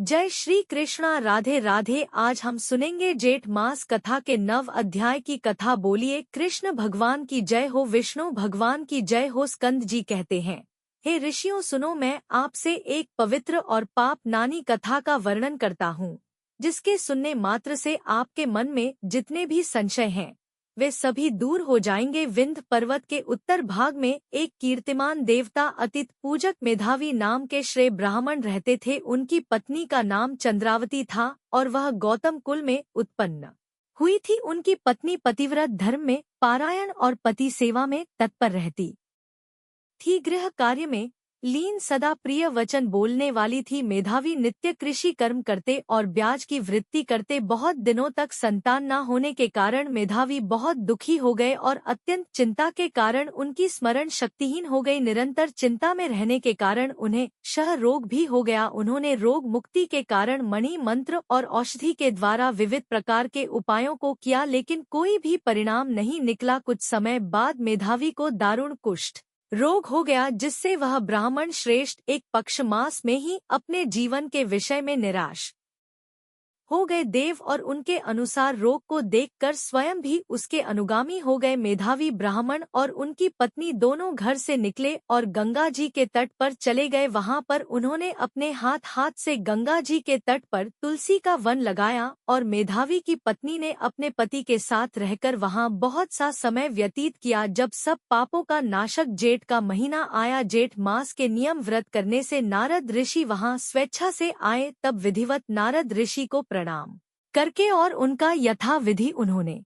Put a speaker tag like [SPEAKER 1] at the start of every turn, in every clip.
[SPEAKER 1] जय श्री कृष्णा, राधे राधे। आज हम सुनेंगे जेठ मास कथा के 9 अध्याय की कथा। बोलिए कृष्ण भगवान की जय हो, विष्णु भगवान की जय हो। स्कंद जी कहते हैं, हे ऋषियों सुनो, मैं आपसे एक पवित्र और पाप नानी कथा का वर्णन करता हूँ, जिसके सुनने मात्र से आपके मन में जितने भी संशय हैं वे सभी दूर हो जाएंगे। विंध्य पर्वत के उत्तर भाग में एक कीर्तिमान देवता अतीत पूजक मेधावी नाम के श्रेय ब्राह्मण रहते थे। उनकी पत्नी का नाम चंद्रावती था और वह गौतम कुल में उत्पन्न हुई थी। उनकी पत्नी पतिव्रत, धर्म में पारायण और पति सेवा में तत्पर रहती थी। गृह कार्य में लीन, सदा प्रिय वचन बोलने वाली थी। मेधावी नित्य कृषि कर्म करते और ब्याज की वृत्ति करते। बहुत दिनों तक संतान न होने के कारण मेधावी बहुत दुखी हो गए और अत्यंत चिंता के कारण उनकी स्मरण शक्तिहीन हो गई। निरंतर चिंता में रहने के कारण उन्हें क्षय रोग भी हो गया। उन्होंने रोग मुक्ति के कारण मणि मंत्र और औषधि के द्वारा विविध प्रकार के उपायों को किया, लेकिन कोई भी परिणाम नहीं निकला। कुछ समय बाद मेधावी को दारुण कुष्ठ रोग हो गया, जिससे वह ब्राह्मण श्रेष्ठ एक पक्ष मास में ही अपने जीवन के विषय में निराश हो गए। देव और उनके अनुसार रोग को देखकर स्वयं भी उसके अनुगामी हो गए। मेधावी ब्राह्मण और उनकी पत्नी दोनों घर से निकले और गंगा जी के तट पर चले गए। वहां पर उन्होंने अपने हाथ से गंगा जी के तट पर तुलसी का वन लगाया और मेधावी की पत्नी ने अपने पति के साथ रहकर वहां बहुत सा समय व्यतीत किया। जब सब पापों का नाशक जेठ का महीना आया, जेठ मास के नियम व्रत करने से नारद ऋषि वहां स्वेच्छा से आए। तब विधिवत नारद ऋषि को प्रणाम करके और उनका यथा विधि उन्होंने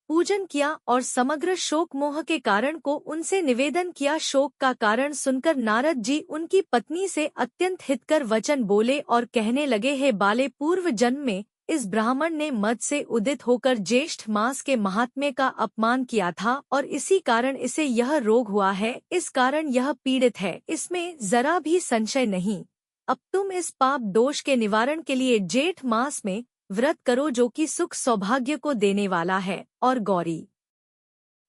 [SPEAKER 1] पूजन किया और समग्र शोक मोह के कारण को उनसे निवेदन किया। शोक का कारण सुनकर नारद जी उनकी पत्नी से अत्यंत हितकर वचन बोले और कहने लगे, हे बाले, पूर्व जन्म में इस ब्राह्मण ने मद से उदित होकर ज्येष्ठ मास के महात्म्य का अपमान किया था और इसी कारण इसे यह रोग हुआ है। इस कारण यह पीड़ित है, इसमें जरा भी संशय नहीं। अब तुम इस पाप दोष के निवारण के लिए जेठ मास में व्रत करो, जो कि सुख सौभाग्य को देने वाला है और गौरी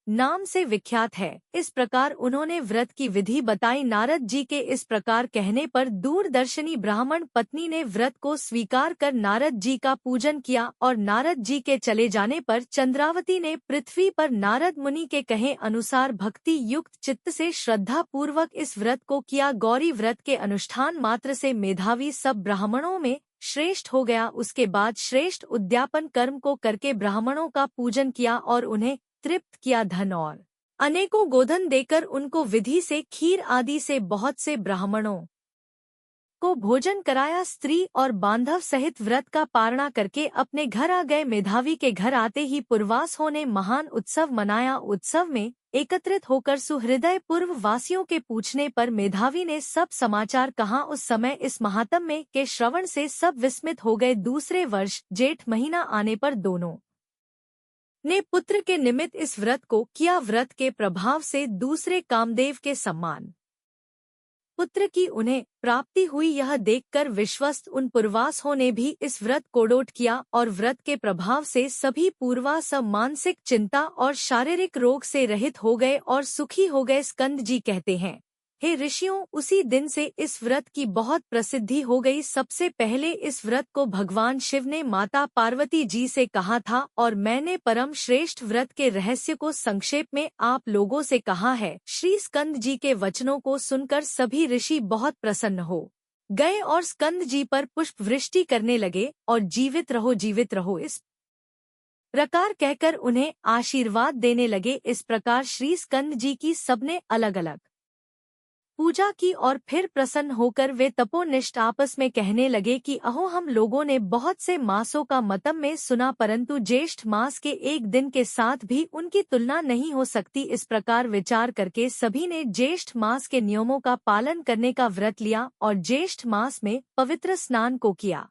[SPEAKER 1] नाम से विख्यात है। इस प्रकार उन्होंने व्रत की विधि बताई। नारद जी के इस प्रकार कहने पर दूरदर्शनी ब्राह्मण पत्नी ने व्रत को स्वीकार कर नारद जी का पूजन किया और नारद जी के चले जाने पर चंद्रावती ने पृथ्वी पर नारद मुनि के कहे अनुसार भक्ति युक्त चित्त से श्रद्धा पूर्वक इस व्रत को किया। गौरी व्रत के अनुष्ठान मात्र से मेधावी सब ब्राह्मणों में श्रेष्ठ हो गया। उसके बाद श्रेष्ठ उद्यापन कर्म को करके ब्राह्मणों का पूजन किया और उन्हें तृप्त किया। धन और अनेकों गोधन देकर उनको विधि से खीर आदि से बहुत से ब्राह्मणों को भोजन कराया। स्त्री और बांधव सहित व्रत का पारणा करके अपने घर आ गए। मेधावी के घर आते ही पुरवास होने महान उत्सव मनाया। उत्सव में एकत्रित होकर सुहृदय पूर्व वासियों के पूछने पर मेधावी ने सब समाचार कहा। उस समय इस महात्म्य के श्रवण से सब विस्मित हो गए। दूसरे वर्ष जेठ महीना आने पर दोनों ने पुत्र के निमित्त इस व्रत को किया। व्रत के प्रभाव से दूसरे कामदेव के सम्मान पुत्र की उन्हें प्राप्ति हुई। यह देखकर विश्वस्त उन पूर्वासों ने भी इस व्रत को डोट किया और व्रत के प्रभाव से सभी पूर्वास मानसिक चिंता और शारीरिक रोग से रहित हो गए और सुखी हो गए। स्कंद जी कहते हैं, हे ऋषियों, उसी दिन से इस व्रत की बहुत प्रसिद्धि हो गई। सबसे पहले इस व्रत को भगवान शिव ने माता पार्वती जी से कहा था और मैंने परम श्रेष्ठ व्रत के रहस्य को संक्षेप में आप लोगों से कहा है। श्री स्कंद जी के वचनों को सुनकर सभी ऋषि बहुत प्रसन्न हो गए और स्कंद जी पर पुष्प वृष्टि करने लगे और जीवित रहो इस प्रकार कहकर उन्हें आशीर्वाद देने लगे। इस प्रकार श्री स्कंद जी की सबने अलग अलग पूजा की और फिर प्रसन्न होकर वे तपोनिष्ठ आपस में कहने लगे कि अहो, हम लोगों ने बहुत से मासों का मतम में सुना, परंतु ज्येष्ठ मास के एक दिन के साथ भी उनकी तुलना नहीं हो सकती। इस प्रकार विचार करके सभी ने ज्येष्ठ मास के नियमों का पालन करने का व्रत लिया और ज्येष्ठ मास में पवित्र स्नान को किया।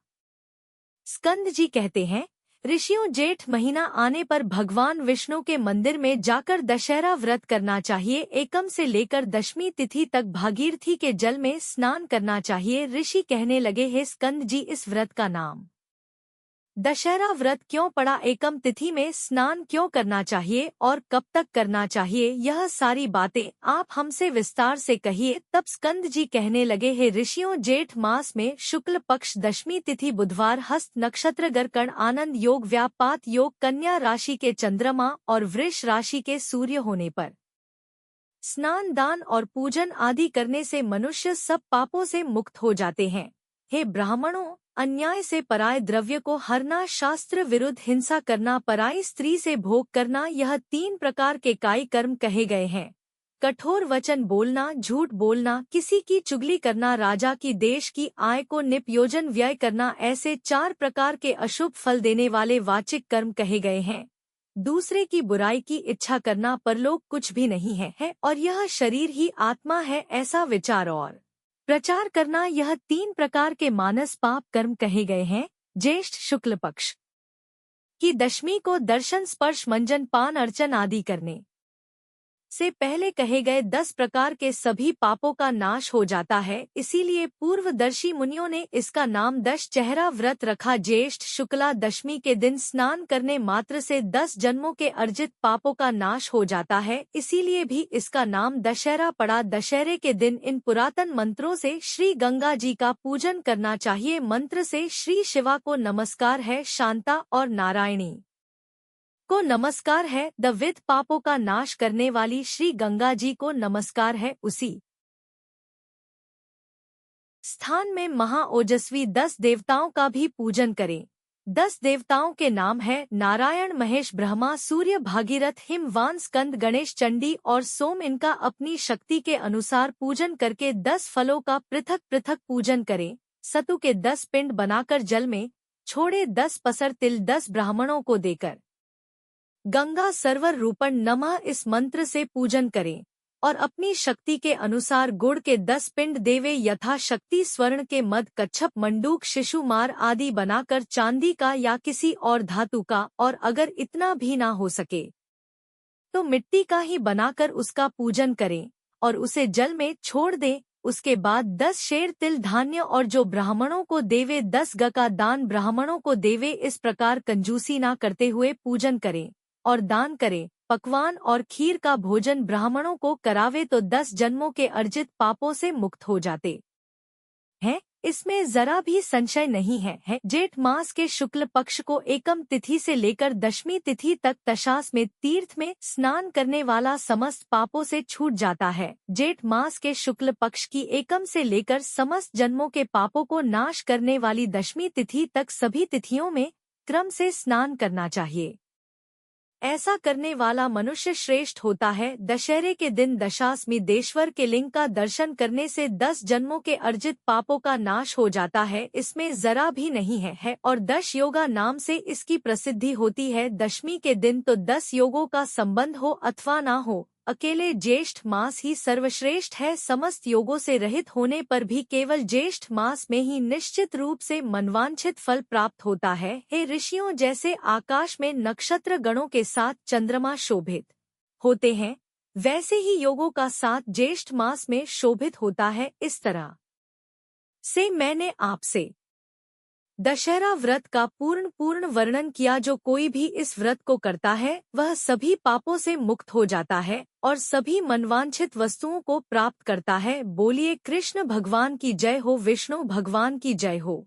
[SPEAKER 1] स्कंद जी कहते हैं, ऋषियों, जेठ महीना आने पर भगवान विष्णु के मंदिर में जाकर दशहरा व्रत करना चाहिए। एकम से लेकर दशमी तिथि तक भागीरथी के जल में स्नान करना चाहिए। ऋषि कहने लगे, हे स्कंद जी, इस व्रत का नाम दशहरा व्रत क्यों पड़ा, एकम तिथि में स्नान क्यों करना चाहिए और कब तक करना चाहिए, यह सारी बातें आप हमसे विस्तार से कहिए। तब स्कंद जी कहने लगे, हे ऋषियों, जेठ मास में शुक्ल पक्ष दशमी तिथि बुधवार, हस्त नक्षत्र, गरकण आनंद योग, व्यापात योग, कन्या राशि के चंद्रमा और वृष राशि के सूर्य होने पर स्नान, दान और पूजन आदि करने से मनुष्य सब पापों से मुक्त हो जाते हैं। हे ब्राह्मणों, अन्याय से पराय द्रव्य को हरना, शास्त्र विरुद्ध हिंसा करना, पराई स्त्री से भोग करना, यह 3 प्रकार के कायिक कर्म कहे गए हैं। कठोर वचन बोलना, झूठ बोलना, किसी की चुगली करना, राजा की देश की आय को निपयोजन व्यय करना, ऐसे 4 प्रकार के अशुभ फल देने वाले वाचिक कर्म कहे गए हैं। दूसरे की बुराई की इच्छा करना परलोक कुछ भी नहीं है और यह शरीर ही आत्मा है, ऐसा विचार और प्रचार करना, यह 3 प्रकार के मानस पाप कर्म कहे गए हैं। ज्येष्ठ शुक्ल पक्ष की दशमी को दर्शन, स्पर्श, मंजन, पान, अर्चन आदि करने से पहले कहे गए 10 प्रकार के सभी पापों का नाश हो जाता है। इसीलिए पूर्वदर्शी मुनियों ने इसका नाम दश चेहरा व्रत रखा। ज्येष्ठ शुक्ला दशमी के दिन स्नान करने मात्र से 10 जन्मों के अर्जित पापों का नाश हो जाता है, इसीलिए भी इसका नाम दशहरा पड़ा। दशहरे के दिन इन पुरातन मंत्रों से श्री गंगा जी का पूजन करना चाहिए। मंत्र से श्री शिवा को नमस्कार है, शांता और नारायणी को नमस्कार है, द विद पापों का नाश करने वाली श्री गंगा जी को नमस्कार है। उसी स्थान में महाओजस्वी 10 देवताओं का भी पूजन करें। 10 देवताओं के नाम है नारायण, महेश, ब्रह्मा, सूर्य, भागीरथ, हिमवान, स्कंद, गणेश, चंडी और सोम। इनका अपनी शक्ति के अनुसार पूजन करके 10 फलों का पृथक पृथक पूजन करें। सतु के 10 पिंड बनाकर जल में छोड़े, 10 पसर तिल 10 ब्राह्मणों को देकर गंगा सर्वर रूपण नमः इस मंत्र से पूजन करें और अपनी शक्ति के अनुसार गुड़ के 10 पिंड देवे, यथा शक्ति स्वर्ण के मद, कच्छप, मंडूक, शिशुमार आदि बनाकर चांदी का या किसी और धातु का, और अगर इतना भी ना हो सके तो मिट्टी का ही बनाकर उसका पूजन करें और उसे जल में छोड़ दें। उसके बाद 10 शेर तिल धान्य और जो ब्राह्मणों को देवे 10 ग का दान ब्राह्मणों को देवे। इस प्रकार कंजूसी ना करते हुए पूजन करें और दान करें। पकवान और खीर का भोजन ब्राह्मणों को करावे तो 10 जन्मों के अर्जित पापों से मुक्त हो जाते हैं। इसमें जरा भी संशय नहीं है। जेठ मास के शुक्ल पक्ष को एकम तिथि से लेकर दशमी तिथि तक तशास में तीर्थ में स्नान करने वाला समस्त पापों से छूट जाता है। जेठ मास के शुक्ल पक्ष की एकम से लेकर समस्त जन्मों के पापों को नाश करने वाली दशमी तिथि तक सभी तिथियों में क्रम से स्नान करना चाहिए। ऐसा करने वाला मनुष्य श्रेष्ठ होता है। दशहरे के दिन दशाश्वमेधेश्वर के लिंग का दर्शन करने से 10 जन्मों के अर्जित पापों का नाश हो जाता है, इसमें जरा भी नहीं है और 10 योगा नाम से इसकी प्रसिद्धि होती है। दशमी के दिन तो 10 योगों का संबंध हो अथवा ना हो, अकेले ज्येष्ठ मास ही सर्वश्रेष्ठ है। समस्त योगों से रहित होने पर भी केवल ज्येष्ठ मास में ही निश्चित रूप से मनवांछित फल प्राप्त होता है। हे ऋषियों, जैसे आकाश में नक्षत्र गणों के साथ चंद्रमा शोभित होते हैं, वैसे ही योगों का साथ ज्येष्ठ मास में शोभित होता है। इस तरह से मैंने आपसे दशहरा व्रत का पूर्ण वर्णन किया। जो कोई भी इस व्रत को करता है वह सभी पापों से मुक्त हो जाता है और सभी मनवांछित वस्तुओं को प्राप्त करता है। बोलिए कृष्ण भगवान की जय हो, विष्णु भगवान की जय हो।